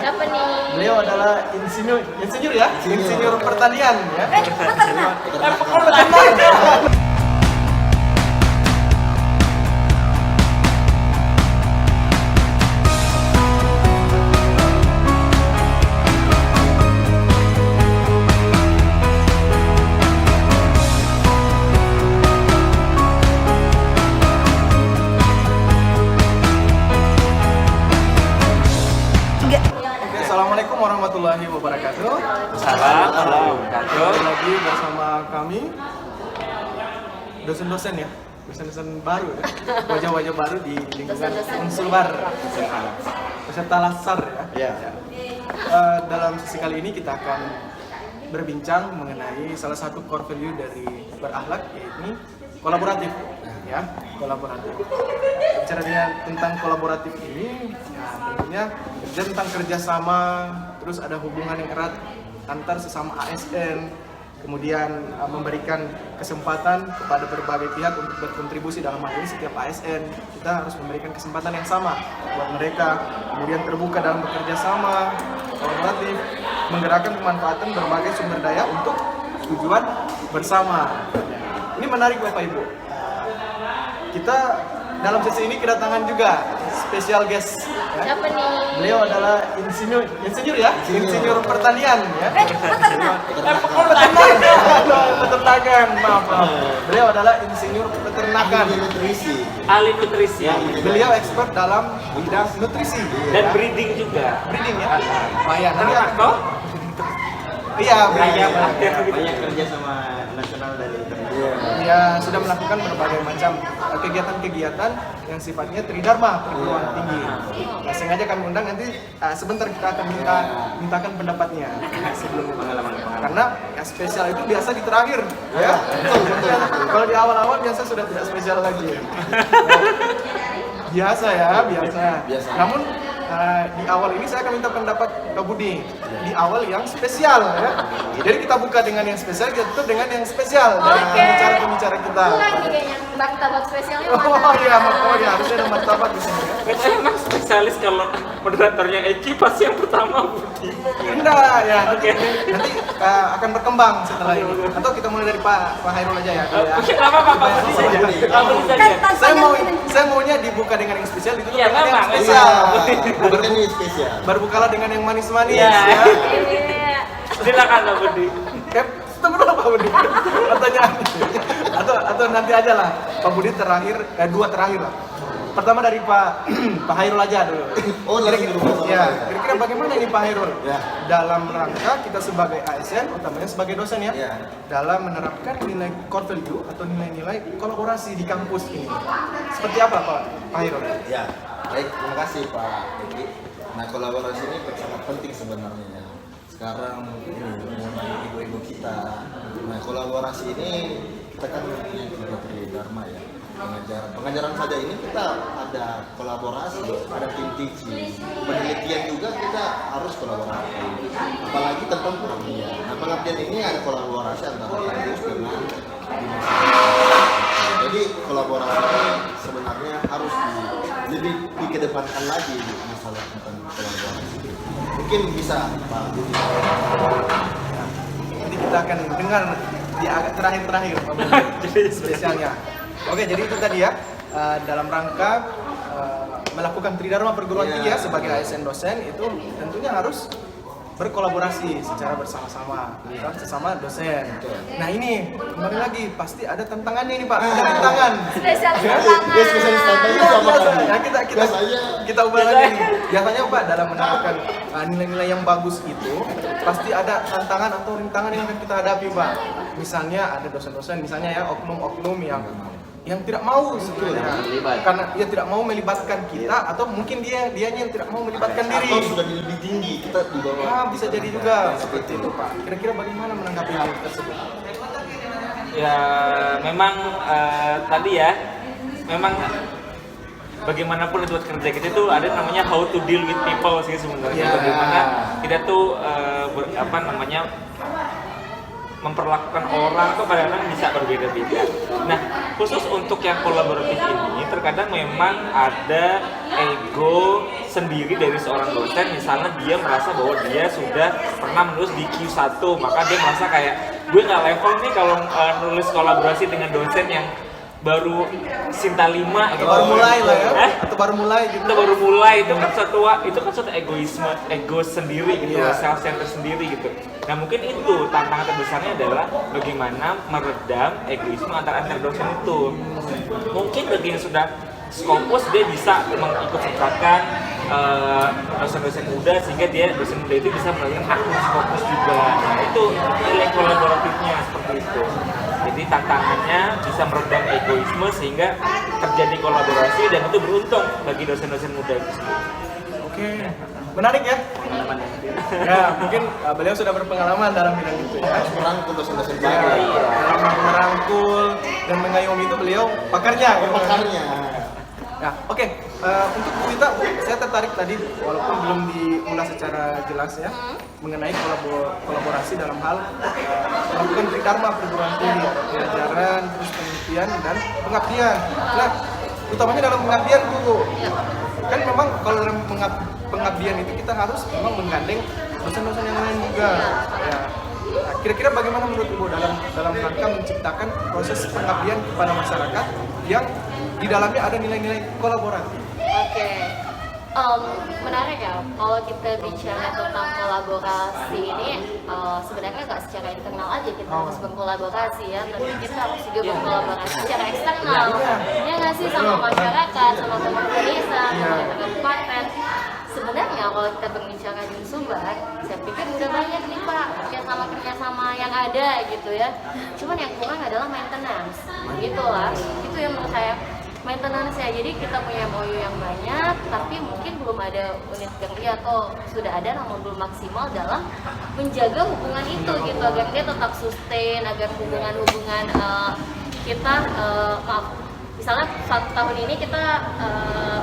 Siapa nih? Beliau adalah insinyur ya, insinyur pertanian ya. Oke, assalamualaikum warahmatullahi wabarakatuh. Salam warahmatullahi Kembali lagi bersama kami dosen-dosen ya, dosen-dosen baru ya, wajah-wajah baru di lingkungan Unsulbar, peserta lasar ya. Dalam sesi kali ini kita akan berbincang mengenai salah satu core value dari berakhlak, yaitu kolaboratif ya, kolaboratif. Bicara tentang kolaboratif ini ya, tentunya tentang kerjasama, terus ada hubungan yang erat antar sesama ASN, kemudian memberikan kesempatan kepada berbagai pihak untuk berkontribusi. Dalam hal ini setiap ASN kita harus memberikan kesempatan yang sama buat mereka, kemudian terbuka dalam bekerja sama, kolaboratif, menggerakkan pemanfaatan berbagai sumber daya untuk tujuan bersama. Ini menarik Bapak Ibu. Kita dalam sesi ini kedatangan juga special guest ya. Siapa nih? Beliau adalah insinyur ya, insinyur pertanian ya. Peternakan, maaf. Beliau adalah insinyur peternakan, ahli nutrisi beliau expert dalam bidang nutrisi dan breeding juga. breeding ya. Oh ya, nanti Atau iya, breeding. Banyak kerja sama nasional dari Dia sudah melakukan berbagai macam kegiatan-kegiatan yang sifatnya tridharma perguruan tinggi. Nah, sengaja kami undang, nanti sebentar kita akan mintakan pendapatnya sebelum pengalaman. Karena yang spesial itu biasa di terakhir, ya. Kalau di awal-awal biasa sudah tidak spesial lagi. Biasa ya, biasa. Namun di awal ini saya akan minta pendapat Kak Budi di awal yang spesial ya. Jadi kita buka dengan yang spesial, kita tutup dengan yang spesial dari pembicara kita. Lagi kayaknya martabak spesialnya mana? Oh iya, makanya harusnya ada martabak di sini ya. saya emang spesialis kalau moderatornya Eci pasti yang pertama Budi. Enggak ya, nanti akan berkembang setelah ini. Atau kita mulai dari Pak Hairul aja ya. Oke, apa Pak Budi saja. Pak Budi saja. Saya maunya dibuka dengan yang spesial, ditutup Iya, dengan yang memang. spesial. Bukan ini spesial. Berbukalah dengan yang manis-manis Iya. ya. Iya. Silakan Pak Budi. Tunggu dulu Pak Budi. Pertanyaan. Atau nanti aja lah. Pak Budi terakhir, dua terakhir lah. Pertama dari Pak Hairul aja dulu. Oh, langsung dulu. Ya, kira-kira bagaimana ini Pak Hairul? Ya. Dalam rangka kita sebagai ASN, utamanya sebagai dosen ya, Ya. dalam menerapkan nilai core value atau nilai-nilai kolaborasi di kampus ini. Seperti apa Pak Hairul? Ya, baik, terima kasih Pak Eki. Nah, kolaborasi ini sangat penting sebenarnya ya. Sekarang ini mengenai ibu-ibu kita. Nah, kolaborasi ini kita kan punya tiga tridharma ya. Pengajaran saja ini kita ada kolaborasi, ada tim teaching, penelitian juga kita harus kolaborasi. Apalagi tentang pengabdian. Nah, pengabdian ini ada kolaborasi antara kampus dengan dinas. Jadi kolaborasi ini sebenarnya harus lebih dikedepankan lagi masalah tentang kolaborasi. Mungkin bisa Pak Budi. Nanti kita akan dengar di agak terakhir Pak Budi spesialnya. Oke, jadi itu tadi ya, dalam rangka melakukan tridharma perguruan tinggi ya, sebagai ASN dosen itu tentunya harus berkolaborasi secara bersama-sama sesama dosen. Nah ini kembali lagi pasti ada tantangannya ini Pak, ada tantangan. Spesialis Ya, tantangan. ya, spesialis tantangan. Ya, Biasanya. kita ubah lagi nih. Biasanya Pak dalam menerapkan nilai-nilai yang bagus itu pasti ada tantangan atau rintangan yang akan kita hadapi Pak. Misalnya ada dosen-dosen misalnya ya, oknum-oknum yang tidak mau sebenarnya karena dia tidak mau melibatkan kita, atau mungkin dianya yang tidak mau melibatkan diri. Atau sudah lebih tinggi, kita di bawah. Ah, bisa jadi juga seperti itu Pak. Kira-kira bagaimana menanggapi hal tersebut? Ya, memang tadi ya, memang bagaimanapun itu kerja kita itu ada namanya how to deal with people sih sebenarnya. Ya. Bagaimana kita tuh memperlakukan orang tuh kadang-kadang bisa berbeda-beda. Nah, khusus untuk yang kolaboratif ini terkadang memang ada ego sendiri dari seorang dosen. Misalnya dia merasa bahwa dia sudah pernah menulis di Q1, maka dia merasa kayak gue nggak level nih kalau nulis kolaborasi dengan dosen yang baru Sinta 5 gitu. Baru mulai lah ya. Atau baru mulai gitu. Itu baru mulai, itu kan suatu egoisme, ego sendiri gitu, self-centered sendiri gitu. Nah mungkin itu tantangan terbesarnya adalah bagaimana meredam egoisme antar dosen itu. Mungkin bagi yang sudah Scopus dia bisa mengikut sertakan dosen-dosen muda sehingga dosen muda itu bisa melakukan akun Scopus juga. Nah itu nilai kolaboratifnya seperti itu. Jadi tantangannya bisa meredam egoisme sehingga terjadi kolaborasi dan itu beruntung bagi dosen-dosen muda itu sendiri. Oke, menarik ya. Ya, mungkin beliau sudah berpengalaman dalam bidang itu ya. Merangkul dosen-dosen Ya, baru. dalam merangkul dan mengayomi itu beliau pakarnya. Gitu. Pakarnya. Ya, oke. Untuk Bu Wita, saya tertarik tadi walaupun belum diulas secara jelas ya mengenai kolaborasi dalam hal melakukan tridharma perguruan tinggi, pelajaran, terus penelitian dan pengabdian. Nah, utamanya dalam pengabdian Bu, kan memang kalau dalam pengabdian itu kita harus memang menggandeng dosen-dosen yang lain juga. Ya. Nah, kira-kira bagaimana menurut Ibu dalam rangka menciptakan proses pengabdian kepada masyarakat yang di dalamnya ada nilai-nilai kolaboratif? Oke. Menarik ya, kalau kita bicara tentang kolaborasi ini sebenarnya nggak secara internal aja kita harus berkolaborasi ya, tapi kita harus juga berkolaborasi secara eksternal ya nggak sih, sama masyarakat, sama pemerintah desa, sama kabupaten. Sebenarnya kalau kita berbicara di Sumbar, saya pikir udah banyak nih Pak kerjasama yang ada gitu ya, cuman yang kurang adalah maintenance gitu lah, itu yang menurut saya maintenance ya. Jadi kita punya MOU yang banyak, tapi mungkin belum ada unit kerja atau sudah ada namun belum maksimal dalam menjaga hubungan itu gitu, agar dia tetap sustain, agar hubungan kita misalnya 1 tahun ini kita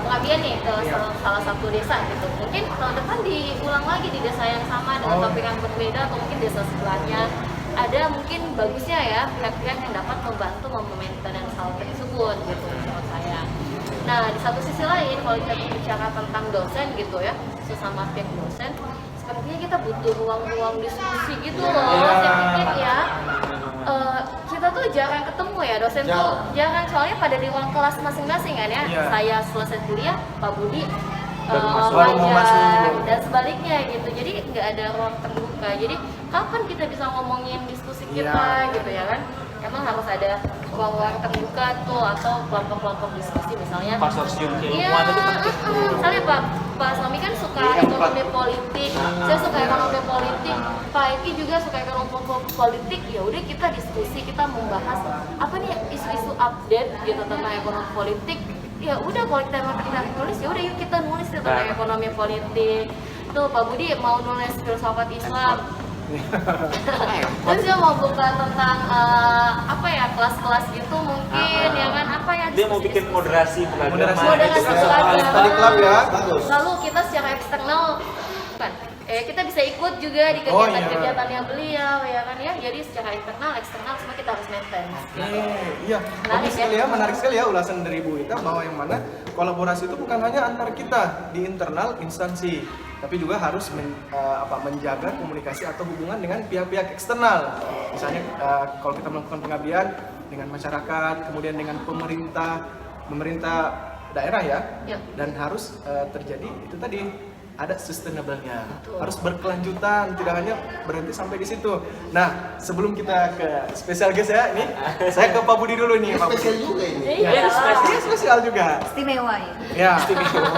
pengabdian nih ke salah satu desa gitu, mungkin tahun depan diulang lagi di desa yang sama dengan topik yang berbeda, atau mungkin desa sebelahnya ada mungkin bagusnya ya pihak-pihak yang dapat membantu memaintenance hal tersebut gitu menurut saya. Nah di satu sisi lain kalau kita bicara tentang dosen gitu ya, sesama pihak dosen, sepertinya kita butuh ruang-ruang diskusi gitu loh. Saya pikir ya kita tuh jarang ketemu ya, dosen tuh jarang, soalnya pada di ruang kelas masing-masing kan ya. Saya selesai kuliah, Pak Budi wajar dan sebaliknya gitu, jadi nggak ada ruang terbuka. Jadi kapan kita bisa ngomongin diskusi kita gitu ya kan, emang harus ada ruang terbuka tuh atau kelompok-kelompok diskusi misalnya konsorsium keilmuan itu penting. Misalnya Pak Sami kan suka ekonomi politik, saya suka ekonomi politik, Pak Eki juga suka ekonomi politik, ya udah kita diskusi, kita membahas apa nih isu-isu update gitu tentang ekonomi politik. Ya udah kalau kita mau nulis ya udah yuk kita nulis tentang ekonomi politik. Tuh Pak Budi mau nulis filsafat Islam. Terus dia mau buka tentang apa ya, kelas-kelas gitu mungkin ya kan, apa ya, dia mau bikin moderasi moderasi study club ya. Lalu kita secara eksternal kan kita bisa ikut juga di kegiatan-kegiatannya beliau ya kan ya. Jadi secara internal eksternal semua kita harus maintain. Iya, menarik sekali ya ulasan dari Bu Wita, bahwa yang mana kolaborasi itu bukan hanya antar kita di internal instansi, tapi juga harus menjaga komunikasi atau hubungan dengan pihak-pihak eksternal. Misalnya kalau kita melakukan pengabdian dengan masyarakat, kemudian dengan pemerintah daerah ya. Dan harus terjadi itu tadi, ada sustainable-nya, harus berkelanjutan, tidak hanya berhenti sampai di situ. Nah, sebelum kita ke spesial guest ya, ini saya ke Pak Budi dulu nih. Pak Budi. Spesial juga ini. Iya, spesial juga. Istimewa ya. Ya, istimewa.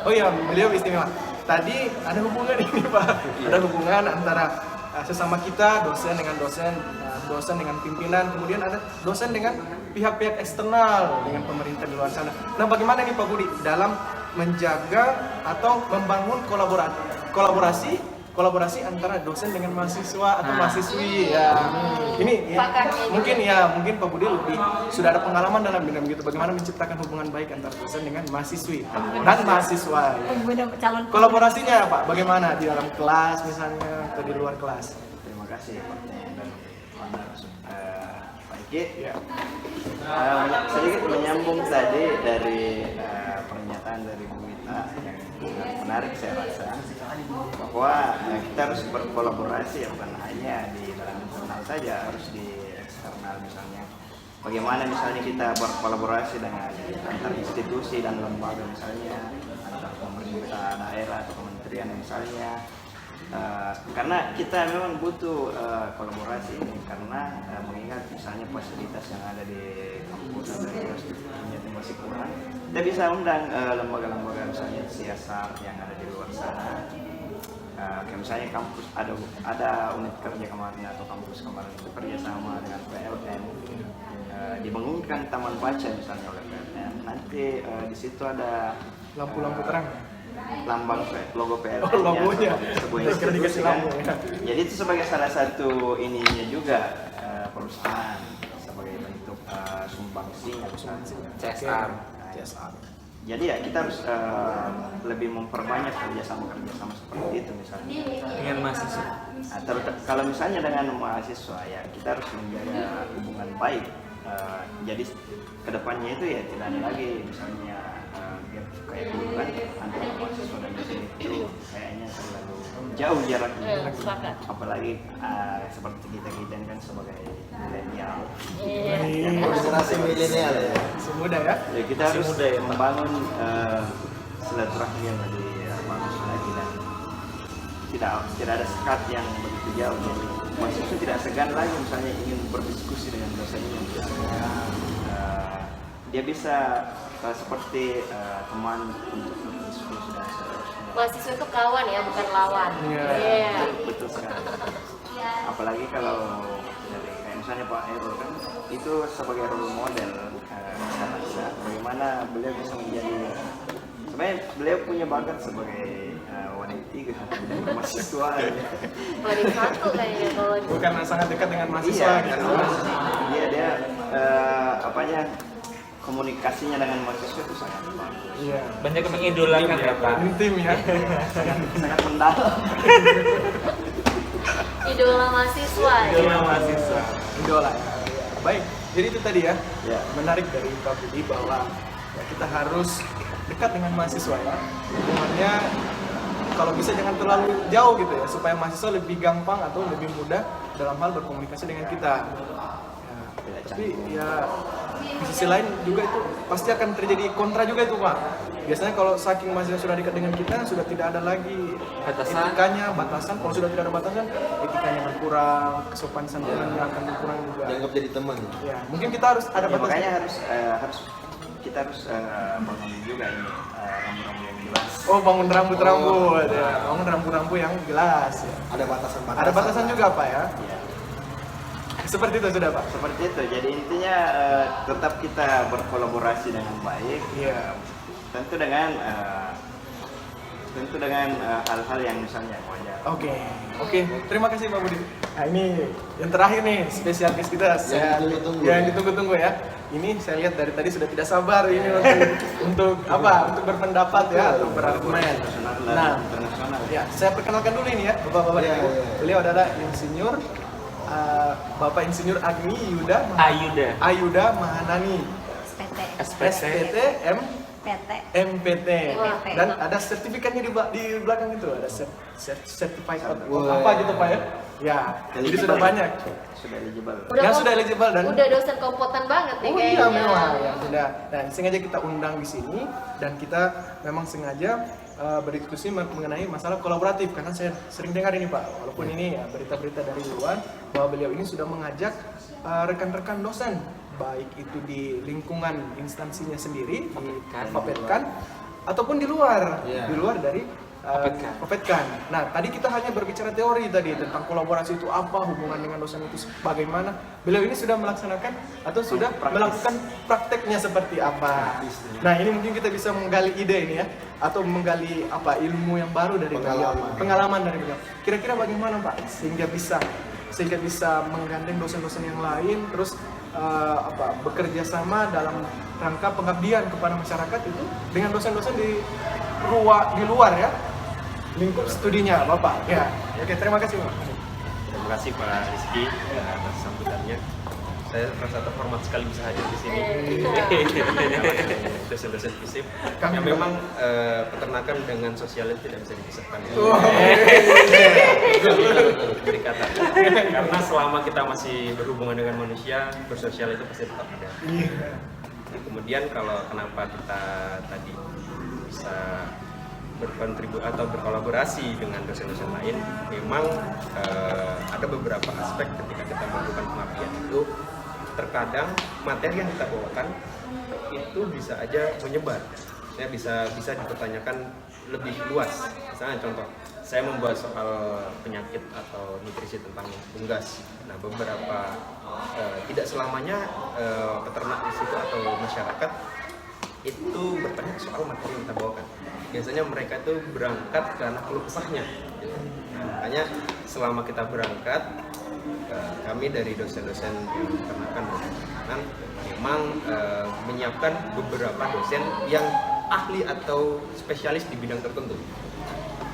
Oh iya, beliau istimewa. Tadi ada hubungan ini Pak, ada hubungan antara sesama kita, dosen dengan dosen, dosen dengan pimpinan, kemudian ada dosen dengan pihak-pihak eksternal, dengan pemerintah di luar sana. Nah, bagaimana nih Pak Budi dalam menjaga atau membangun kolaborasi antara dosen dengan mahasiswa atau mahasiswi ya. Ini mungkin Pak Budi sudah ada pengalaman dalam bidang gitu, bagaimana menciptakan hubungan baik antara dosen dengan mahasiswi dan mahasiswa ya. Kolaborasinya Pak, bagaimana di dalam kelas misalnya atau di luar kelas? Terima kasih Pak. Pak Iki. Ya. Sedikit menyambung tadi dari pernyataan dari Bu Wita yang sangat menarik saya rasa, bahwa kita harus berkolaborasi bukan hanya di dalam internal saja, harus di eksternal misalnya. Bagaimana misalnya kita berkolaborasi dengan antar institusi dan lembaga misalnya, antar pemerintah daerah atau kementerian misalnya. Karena kita memang butuh kolaborasi ini, karena mengingat misalnya fasilitas yang ada di kampus atau ternyata masih kurang, kita bisa undang lembaga-lembaga misalnya CSR yang ada di luar sana. Kayak misalnya kampus ada unit kerja kemarin atau kampus kemarin bekerja sama dengan PLN, dibangunkan taman baca misalnya oleh PLN. Nanti di situ ada Lampu-lampu terang. lambang logo PLN, Logonya. sebuah Kira dikasih institusi kan. lampu, ya. Jadi itu sebagai salah satu ininya juga perusahaan sebagai bentuk sumbangsinya CSR. CSR. Jadi ya kita harus lebih memperbanyak kerjasama seperti itu misalnya. Dengan mahasiswa. Kalau misalnya dengan mahasiswa ya kita harus menjaga hubungan baik. Jadi kedepannya itu ya tidak ada lagi misalnya biar kayak dulu kan antara mahasiswa dan dosen itu kayaknya terlalu jauh jaraknya. Sepakat. Apalagi seperti kita kan sebagai milenial. Iya. Generasi milenial ya. Masih muda ya. Ya kita harus membangun silaturahmi yang lebih bagus lagi dan tidak ada sekat yang begitu jauh. Jadi mahasiswa tidak segan lagi misalnya ingin berdiskusi dengan dosennya. Dia bisa seperti teman untuk berdiskusi dan seterusnya. Mahasiswa itu kawan ya, bukan lawan. Iya. Iya. Betul sekali. Apalagi kalau dari kayak misalnya Pak Erul kan itu sebagai role model, saya rasa bagaimana beliau bisa menjadi, sebenarnya beliau punya bakat sebagai wanita mahasiswa. Paling satu kayaknya kalau Karena sangat dekat dengan mahasiswa Iya, gitu. karena dia apanya komunikasinya dengan mahasiswa itu sangat bagus. Iya. Banyak yang mengidolakan ya Pak. Intim ya. Sangat mendalam. idola mahasiswa ya. Idola mahasiswa. Idola ya. Baik, jadi itu tadi ya. Ya. Menarik dari Pak Budi bahwa ya, kita harus dekat dengan mahasiswa ya. Hubungannya kalau bisa jangan terlalu jauh gitu ya, supaya mahasiswa lebih gampang atau lebih mudah dalam hal berkomunikasi dengan kita. Ya, tapi ya di sisi lain juga itu pasti akan terjadi kontra juga itu Pak. Biasanya kalau saking mahasiswa sudah dekat dengan kita, sudah tidak ada lagi Batasan. etikanya, batasan. Kalau sudah tidak ada batasan, etikanya berkurang, kesopanan santunannya akan berkurang juga. Dianggap jadi teman. Ya, mungkin kita harus ada Ya, batasan. makanya harus kita harus bangun juga ini rambu-rambu yang jelas. Oh, bangun rambut-rambut ya. Bangun rambu-rambu yang jelas ya. Ada batasan-batasan. Ada batasan juga Pak ya. Ya. Seperti itu sudah Pak. Seperti itu. Jadi intinya tetap kita berkolaborasi dengan baik. Iya. Tentu dengan hal-hal yang misalnya wajar. Oke. Terima kasih Pak Budi. Nah ini yang terakhir nih spesial guest kita. Yang ditunggu-tunggu ya. Ini saya lihat dari tadi sudah tidak sabar ini untuk apa? Untuk berpendapat ya, untuk berargumen. Nah, Internasional. ya saya perkenalkan dulu ini ya, Bapak-bapak. Iya, Ibu. iya. Beliau adalah Insinyur Bapak Insinyur Agni Ayuda. Ayuda Mahanani, SPT. SPT MPT. Wah. Dan ada sertifikatnya di belakang itu, ada certified Wah. apa gitu Pak ya? Ya, jadi sudah banyak. Sudah eligible. Yang sudah eligible dan udah dosen kompoten banget nih oh kayaknya. iya memang ya sudah. Dan sengaja kita undang di sini dan kita memang sengaja berdiskusi mengenai masalah kolaboratif karena saya sering dengar ini Pak, walaupun ini ya berita-berita dari luar bahwa beliau ini sudah mengajak rekan-rekan dosen baik itu di lingkungan instansinya sendiri di Fapetkan ataupun di luar dari Fapetkan. Nah, tadi kita hanya berbicara teori tadi tentang kolaborasi itu apa, hubungan dengan dosen itu bagaimana. Beliau ini sudah melaksanakan atau sudah melakukan prakteknya seperti apa. Nah, ini mungkin kita bisa menggali ide ini ya, atau menggali apa ilmu yang baru dari beliau, pengalaman dari beliau. Kira-kira bagaimana Pak sehingga bisa menggandeng dosen-dosen yang lain, terus bekerja sama dalam rangka pengabdian kepada masyarakat itu dengan dosen-dosen di luar ya lingkup studinya Bapak ya. Oke, terima kasih Pak. kasih Pak Rizky atas sambutannya. Saya merasa terhormat sekali bisa hadir di sini. Dosen-dosen FISIP. Karena memang peternakan dengan sosial itu tidak bisa dipisahkan. Dari kata. Karena selama kita masih berhubungan dengan manusia, bersosial itu pasti tetap ada. Kemudian kalau kenapa kita tadi bisa berkontribusi atau berkolaborasi dengan dosen-dosen lain, memang ada beberapa aspek ketika kita melakukan pengabdian itu, terkadang materi yang kita bawakan itu bisa aja menyebar, ya bisa dipertanyakan lebih luas. Misalnya contoh, saya membuat soal penyakit atau nutrisi tentang unggas. Nah, beberapa tidak selamanya peternak di situ atau masyarakat itu bertanya soal materi yang kita bawakan. Biasanya mereka itu berangkat karena keluh kesahnya. Nah, makanya selama kita berangkat, kami dari dosen-dosen yang peternakan dan makanan memang menyiapkan beberapa dosen yang ahli atau spesialis di bidang tertentu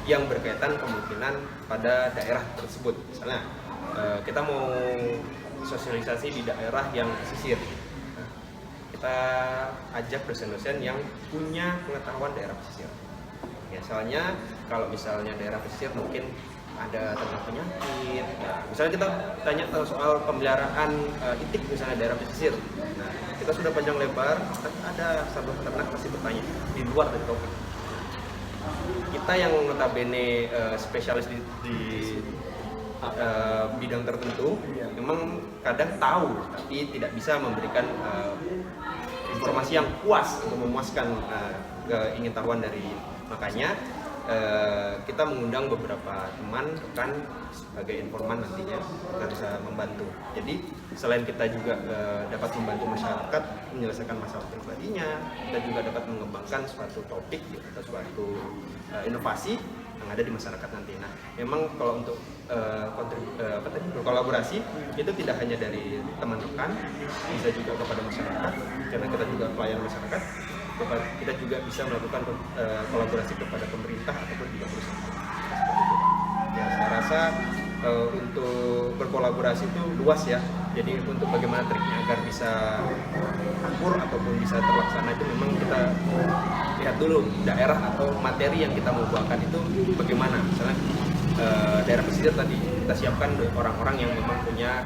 yang berkaitan kemungkinan pada daerah tersebut. Misalnya kita mau sosialisasi di daerah yang pesisir, kita ajak dosen-dosen yang punya pengetahuan daerah pesisir. Misalnya kalau misalnya daerah pesisir mungkin ada tentang penyakit. Nah, misalnya kita tanya soal pemeliharaan itik misalnya daerah pesisir. Nah, kita sudah panjang lebar, ada satu peternak pasti bertanya di luar dari topik. Kita yang notabene spesialis di bidang tertentu, memang kadang tahu tapi tidak bisa memberikan informasi yang puas untuk memuaskan keingintahuan dari. Makanya kita mengundang beberapa teman rekan sebagai informan nantinya kita bisa membantu. Jadi selain kita juga dapat membantu masyarakat menyelesaikan masalah pribadinya, kita juga dapat mengembangkan suatu topik atau suatu inovasi yang ada di masyarakat nanti. Nah, memang kalau untuk berkolaborasi itu tidak hanya dari teman rekan, bisa juga kepada masyarakat karena kita juga pelayan masyarakat. Kita juga bisa melakukan kolaborasi kepada pemerintah ataupun juga perusahaan. Ya, saya rasa untuk berkolaborasi itu luas ya. Jadi untuk bagaimana triknya agar bisa akur ataupun bisa terlaksana itu memang kita lihat dulu daerah atau materi yang kita mau bawakan itu bagaimana. Misalnya daerah pesisir tadi kita siapkan orang-orang yang memang punya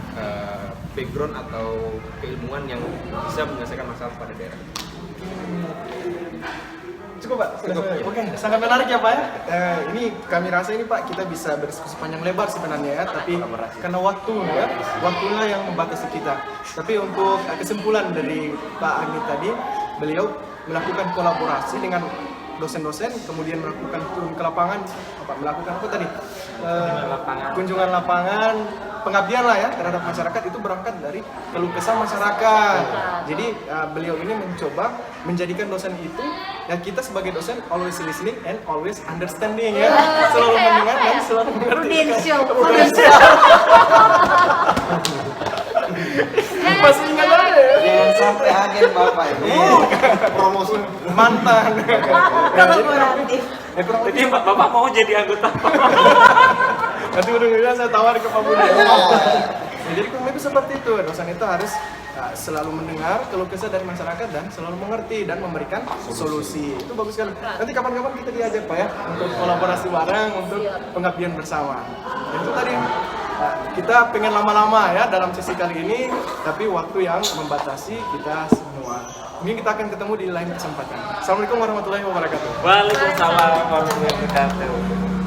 background atau keilmuan yang bisa menyelesaikan masalah pada daerah. Cukup Pak? Cukup. Oke, sangat menarik ya Pak ya. Ini kami rasa ini Pak kita bisa berdiskusi panjang lebar sebenarnya ya, tapi karena waktu ya, waktunya yang membatasi kita. Tapi untuk kesimpulan dari Pak Amit tadi, beliau melakukan kolaborasi dengan dosen-dosen, kemudian melakukan turun ke lapangan, melakukan apa tadi? Kunjungan lapangan, pengabdian lah ya terhadap masyarakat itu berangkat dari keluh kesah masyarakat. Jadi beliau ini mencoba menjadikan dosen itu ya kita sebagai dosen always listening and always understanding ya, selalu mendengar dan selalu mengerti. Masih ingat aja ya? Jangan sampai agen Bapak ini. Promosi. Mantan. Kolaboratif. Jadi Bapak mau jadi anggota? Nanti ujung-ujungnya saya tawar ke Pak Budi. Jadi kurang lebih seperti itu, dosen itu harus selalu mendengar keluh kesah dari masyarakat dan selalu mengerti dan memberikan solusi. Itu bagus sekali. Nanti kapan-kapan kita diajak Pak ya untuk kolaborasi bareng untuk pengabdian bersama. Itu tadi kita pengen lama-lama ya dalam sesi kali ini, tapi waktu yang membatasi kita semua. Mungkin kita akan ketemu di lain kesempatan. Assalamualaikum warahmatullahi wabarakatuh. Waalaikumsalam warahmatullahi wabarakatuh.